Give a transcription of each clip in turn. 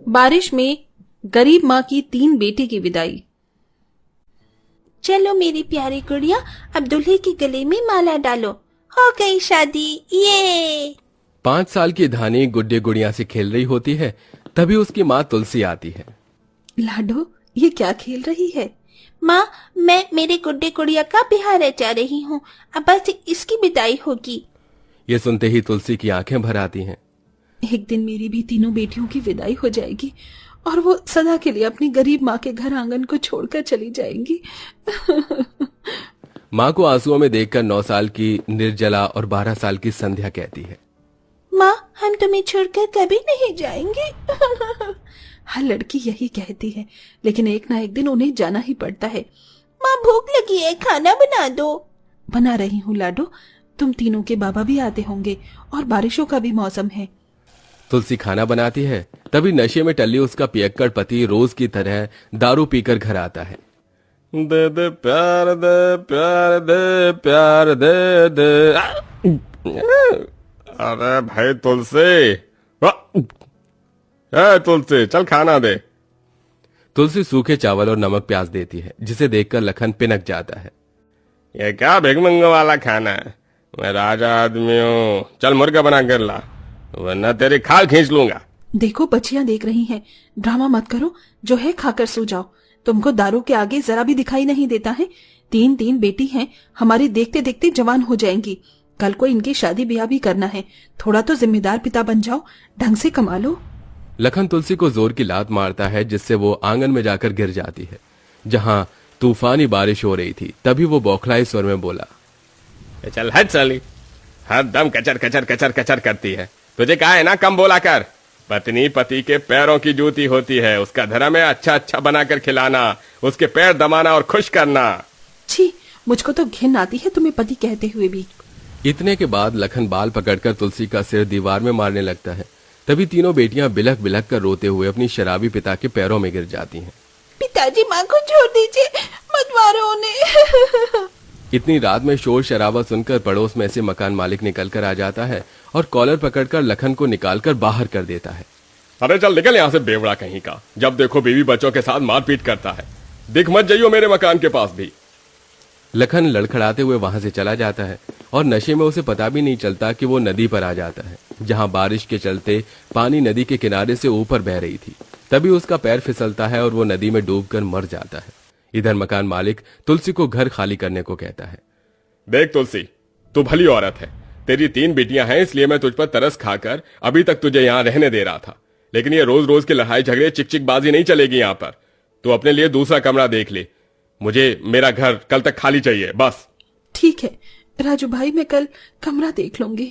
बारिश में गरीब माँ की 3 बेटी की विदाई। चलो मेरी प्यारी गुड़िया, अब दूल्हे के गले में माला डालो, हो गई शादी। ये 5 साल की धानी गुड्डे गुड़िया से खेल रही होती है, तभी उसकी माँ तुलसी आती है। लाडो, ये क्या खेल रही है? माँ, मैं मेरे गुड्डे गुड़िया का बिहार रचा रही हूँ, अब बस इसकी विदाई होगी। ये सुनते ही तुलसी की आंखें भर आती हैं। एक दिन मेरी भी 3 बेटियों की विदाई हो जाएगी और वो सदा के लिए अपनी गरीब माँ के घर आंगन को छोड़कर चली जाएंगी। माँ को आंसुओं में देखकर 9 साल की निर्जला और 12 साल की संध्या कहती है, माँ, हम तुम्हें छोड़कर कभी नहीं जाएंगे। हर लड़की यही कहती है, लेकिन एक ना एक दिन उन्हें जाना ही पड़ता है। माँ, भूख लगी है, खाना बना दो। बना रही हूँ लाडो, तुम तीनों के बाबा भी आते होंगे और बारिशों का भी मौसम है। तुलसी खाना बनाती है, तभी नशे में टल्ली उसका पियक्कड़ पति रोज की तरह दारू पीकर घर आता है। दे दे प्यार दे, प्यार दे, प्यार दे दे। अरे भाई तुलसी, तुलसी चल खाना दे। तुलसी सूखे चावल और नमक प्याज देती है, जिसे देखकर लखन पिनक जाता है। ये क्या भिगमंगो वाला खाना है? मैं राजा आदमी हूँ, चल मुर्गा बना कर ला, वरना तेरी खाल खींच लूंगा। देखो बच्चियां देख रही हैं, ड्रामा मत करो, जो है खाकर सो जाओ। तुमको दारू के आगे जरा भी दिखाई नहीं देता है? 3 बेटी हैं, हमारी देखते देखते जवान हो जाएंगी। कल को इनकी शादी ब्याह भी करना है, थोड़ा तो जिम्मेदार पिता बन जाओ, ढंग से कमा लो। लखन तुलसी को जोर की लात मारता है, जिससे वो आंगन में जाकर गिर जाती है, जहां तूफानी बारिश हो रही थी। तभी वो बौखलाए स्वर में बोला, चल हट साली, हर दम कचर कचर कचर कचर करती है। तुझे कहा है ना कम बोला कर। पत्नी पति के पैरों की जूती होती है, उसका धर्म है अच्छा अच्छा बनाकर खिलाना, उसके पैर दबाना और खुश करना। छी, मुझको तो घिन आती है तुम्हें पति कहते हुए भी। इतने के बाद लखन बाल पकड़कर तुलसी का सिर दीवार में मारने लगता है। तभी तीनों बेटियां बिलख बिलख कर रोते हुए अपनी शराबी पिता के पैरों में गिर जाती हैं। पिताजी, माँ को छोड़ दीजिए, मत मारो उन्हें। इतनी रात में शोर शराबा सुनकर पड़ोस में से मकान मालिक निकल कर आ जाता है और कॉलर पकड़कर लखन को निकालकर बाहर कर देता है। अरे चल निकल यहाँ से बेवड़ा कहीं का, जब देखो बीवी बच्चों के साथ मारपीट करता है, दिख मत जाइयो मेरे मकान के पास भी। लखन लड़खड़ाते हुए वहां से चला जाता है और नशे में उसे पता भी नहीं चलता कि वो नदी पर आ जाता है, जहां बारिश के चलते पानी नदी के किनारे से ऊपर बह रही थी। तभी उसका पैर फिसलता है और वो नदी में डूबकर मर जाता है। इधर मकान मालिक तुलसी को घर खाली करने को कहता है। देख तुलसी, तू भली औरत है, तेरी 3 बेटियां हैं, इसलिए मैं तुझ पर तरस खाकर अभी तक तुझे यहाँ रहने दे रहा था, लेकिन ये रोज रोज की लड़ाई झगड़े चिकचिकबाजी नहीं चलेगी यहाँ पर। तू अपने लिए दूसरा कमरा देख ले, मुझे मेरा घर कल तक खाली चाहिए बस। ठीक है राजू भाई, मैं कल कमरा देख लूंगी।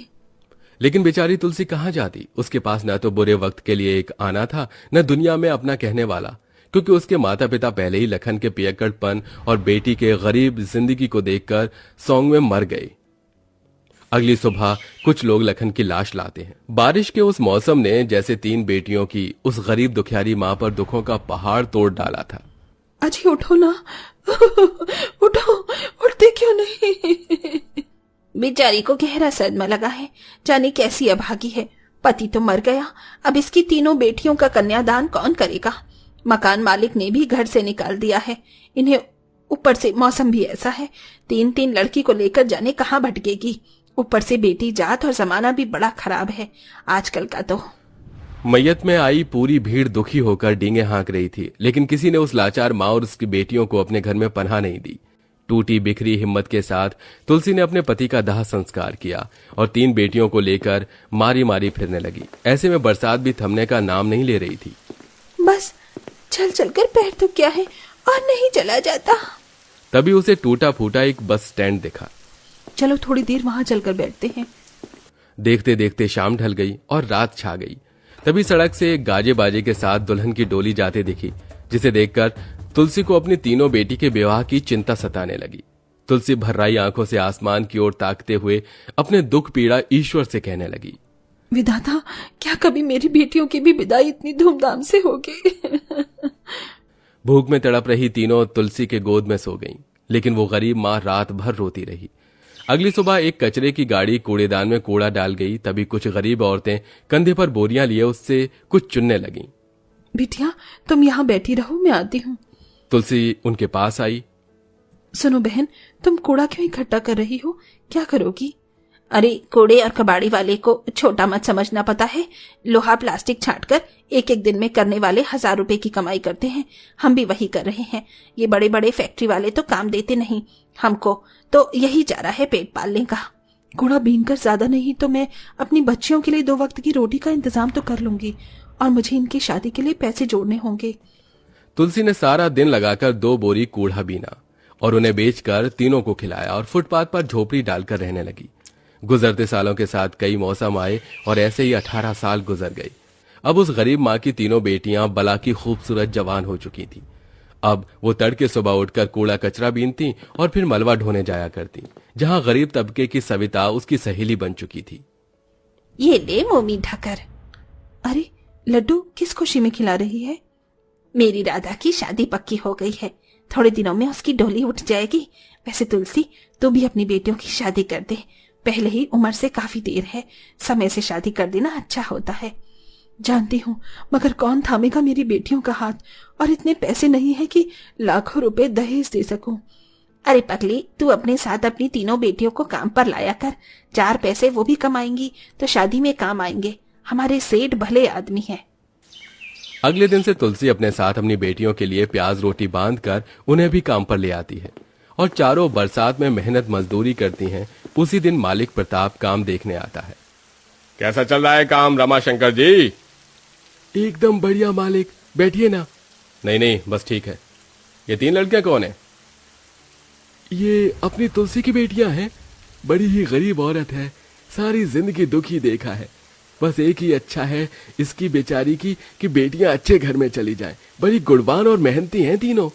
लेकिन बेचारी तुलसी कहाँ जाती? उसके पास न तो बुरे वक्त के लिए एक आना था, न दुनिया में अपना कहने वाला, क्योंकि उसके माता पिता पहले ही लखन के पियक्कड़पन और बेटी के गरीब जिंदगी को देखकर सौंग में मर गए। अगली सुबह कुछ लोग लखन की लाश लाते हैं। बारिश के उस मौसम ने जैसे 3 बेटियों की उस गरीब दुखियारी माँ पर दुखों का पहाड़ तोड़ डाला था। अजी उठो ना, उठो, उठते क्यों नहीं? बेचारी को गहरा सदमा लगा है, जाने कैसी अभागी है। पति तो मर गया, अब इसकी 3 बेटियों का कन्यादान कौन करेगा? मकान मालिक ने भी घर से निकाल दिया है इन्हें, ऊपर से मौसम भी ऐसा है, 3 लड़की को लेकर जाने कहाँ भटकेगी। ऊपर से बेटी जात और जमाना भी बड़ा खराब है आजकल का। तो मैयत में आई पूरी भीड़ दुखी होकर डींगे हाँक रही थी, लेकिन किसी ने उस लाचार माँ और उसकी बेटियों को अपने घर में पनाह नहीं दी। टूटी बिखरी हिम्मत के साथ तुलसी ने अपने पति का दाह संस्कार किया और 3 बेटियों को लेकर मारी मारी फिरने लगी। ऐसे में बरसात भी थमने का नाम नहीं ले रही थी। बस चल चलकर पैर तो क्या है और नहीं चला जाता। तभी उसे टूटा फूटा एक बस स्टैंड दिखा। चलो थोड़ी देर वहां चलकर बैठते हैं। देखते देखते शाम ढल गई और रात छा गई। तभी सड़क से एक गाजे बाजे के साथ दुल्हन की डोली जाते दिखी, जिसे देखकर तुलसी को अपनी 3 बेटी के विवाह की चिंता सताने लगी। तुलसी भर्राई आंखों से आसमान की ओर ताकते हुए अपने दुख पीड़ा ईश्वर से कहने लगी, विधाता, क्या कभी मेरी बेटियों की भी विदाई इतनी धूमधाम से होगी? भूख में तड़प रही तीनों तुलसी के गोद में सो गईं, लेकिन वो गरीब माँ रात भर रोती रही। अगली सुबह एक कचरे की गाड़ी कूड़ेदान में कूड़ा डाल गई। तभी कुछ गरीब औरतें कंधे पर बोरियां लिए उससे कुछ चुनने लगीं। बिटिया तुम यहाँ बैठी रहो, मैं आती हूँ। तुलसी उनके पास आई। सुनो बहन, तुम कूड़ा क्यों इकट्ठा कर रही हो, क्या करोगी? अरे कूड़े और कबाड़ी वाले को छोटा मत समझना, पता है लोहा प्लास्टिक छांटकर एक एक दिन में करने वाले 1000 रुपए की कमाई करते हैं। हम भी वही कर रहे हैं। ये बड़े बड़े फैक्ट्री वाले तो काम देते नहीं हमको, तो यही जा रहा है पेट पालने का। कूड़ा बीनकर ज्यादा नहीं तो मैं अपनी बच्चियों के लिए 2 वक्त की रोटी का इंतजाम तो कर लूंगी, और मुझे इनकी शादी के लिए पैसे जोड़ने होंगे। तुलसी ने सारा दिन लगाकर 2 बोरी कूड़ा बीना और उन्हें बेचकर तीनों को खिलाया और फुटपाथ पर झोपड़ी डालकर रहने लगी। गुजरते सालों के साथ कई मौसम आए और ऐसे ही 18 साल गुजर गए। अब उस गरीब माँ की तीनों बेटियां बला की खूबसूरत जवान हो चुकी थी। अब वो तड़के सुबह उठकर कूड़ा कचरा बीनती और फिर मलबा ढोने जाया करती, जहां गरीब तबके की सविता उसकी सहेली बन चुकी थी। ये ले मोमी ढकर। अरे लड्डू किस खुशी में खिला रही है? मेरी राधा की शादी पक्की हो गई है, थोड़े दिनों में उसकी डोली उठ जाएगी। वैसे तुलसी तू भी अपनी बेटियों की शादी कर दे, पहले ही उम्र से काफी देर है, समय से शादी कर देना अच्छा होता है। जानती हूँ, मगर कौन थामेगा मेरी बेटियों का हाथ, और इतने पैसे नहीं है कि लाखों रुपए दहेज दे सकूं। अरे पगली, तू अपने साथ अपनी तीनों बेटियों को काम पर लाया कर, 4 पैसे वो भी कमाएंगी तो शादी में काम आएंगे। हमारे सेठ भले आदमी है। अगले दिन से तुलसी अपने साथ अपनी बेटियों के लिए प्याज रोटी बांधकर उन्हें भी काम पर ले आती है और चारों बरसात में मेहनत मजदूरी करती हैं। उसी दिन मालिक प्रताप काम देखने आता है। कैसा चल रहा है काम रमाशंकर जी? एकदम बढ़िया मालिक, बैठिए ना। नहीं बस ठीक है। ये 3 लड़कियां कौन है? ये अपनी तुलसी की बेटियां हैं। बड़ी ही गरीब औरत है, सारी जिंदगी दुखी देखा है। बस एक ही अच्छा है इसकी बेचारी की कि बेटियां अच्छे घर में चली जाएं। बड़ी गुणवान और मेहनती हैं तीनों।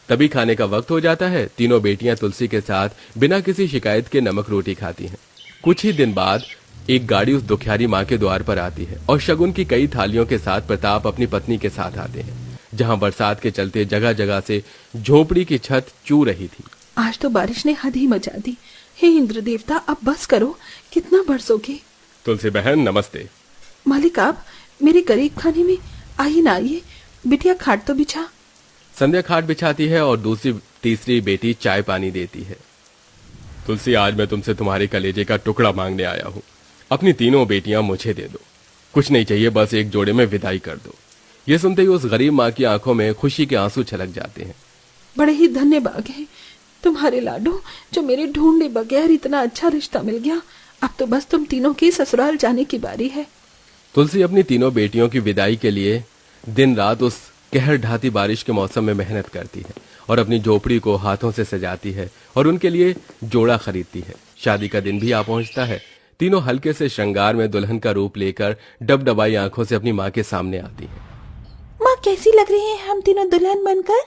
तभी खाने का वक्त हो जाता है। तीनों बेटियां तुलसी के साथ बिना किसी शिकायत के नमक रोटी खाती हैं। कुछ ही दिन बाद एक गाड़ी उस दुखियारी माँ के द्वार पर आती है और शगुन की कई थालियों के साथ प्रताप अपनी पत्नी के साथ आते हैं, जहाँ बरसात के चलते जगह जगह से झोपड़ी की छत चू रही थी। आज तो बारिश ने हद ही मचा दी। हे इंद्र देवता, अब बस करो, कितना बरसोगे? तुलसी बहन नमस्ते। मालिक आप मेरे गरीब खाने में आइए ना, आइए। बिटिया खाट तो बिछा। संध्या खाट बिछाती है और दूसरी तीसरी बेटी चाय पानी देती है। तुलसी, आज मैं तुमसे तुम्हारे कलेजे का टुकड़ा मांगने आया हूँ। अपनी तीनों बेटियां मुझे दे दो। कुछ नहीं चाहिए, बस एक जोड़े में विदाई कर दो। ये सुनते ही उस गरीब माँ की आंखों में खुशी के आंसू छलक जाते हैं। बड़े ही धन्य भाग है तुम्हारे लाडो, जो मेरे ढूंढने बगैर इतना अच्छा रिश्ता मिल गया। अब तो बस तुम तीनों की ससुराल जाने की बारी है। तुलसी अपनी तीनों बेटियों की विदाई के लिए दिन रात उस कहर ढाती बारिश के मौसम में मेहनत करती है और अपनी झोपड़ी को हाथों से सजाती है और उनके लिए जोड़ा खरीदती है। शादी का दिन भी आ पहुंचता है। तीनों हल्के से श्रृंगार में दुल्हन का रूप लेकर डबडबाई आंखों से अपनी माँ के सामने आती हैं। माँ कैसी लग रही है हम तीनों दुल्हन बनकर?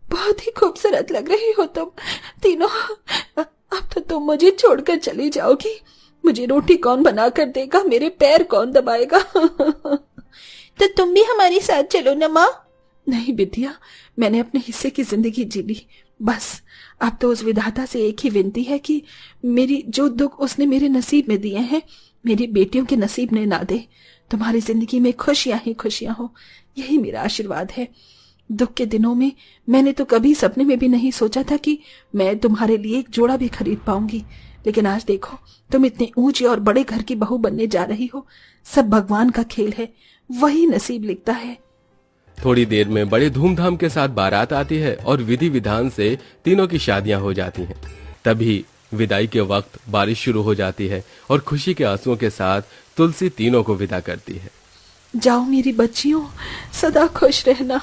बहुत ही खूबसूरत लग रही हो तुम तीनों। अब तो तुम मुझे छोड़कर चली जाओगी। मुझे रोटी कौन बना कर देगा, मेरे पैर कौन दबाएगा? तो तुम भी हमारे साथ चलो ना माँ। नहीं बिटिया, मैंने अपने हिस्से की जिंदगी जी ली। बस अब तो उस विधाता से एक ही विनती है कि मेरी जो दुख उसने मेरे नसीब में दिए हैं, मेरी बेटियों के नसीब में ना दे। तुम्हारी जिंदगी में खुशियां ही खुशियां हो, यही मेरा आशीर्वाद है। दुख के दिनों में मैंने तो कभी सपने में भी नहीं सोचा था कि मैं तुम्हारे लिए एक जोड़ा भी खरीद पाऊंगी, लेकिन आज देखो तुम इतने ऊंचे और बड़े घर की बहू बनने जा रही हो। सब भगवान का खेल है, वही नसीब लिखता है। थोड़ी देर में बड़े धूमधाम के साथ बारात आती है और विधि विधान से तीनों की शादियां हो जाती हैं। तभी विदाई के वक्त बारिश शुरू हो जाती है और खुशी के आंसुओं के साथ तुलसी तीनों को विदा करती है। जाओ मेरी बच्चियों, सदा खुश रहना।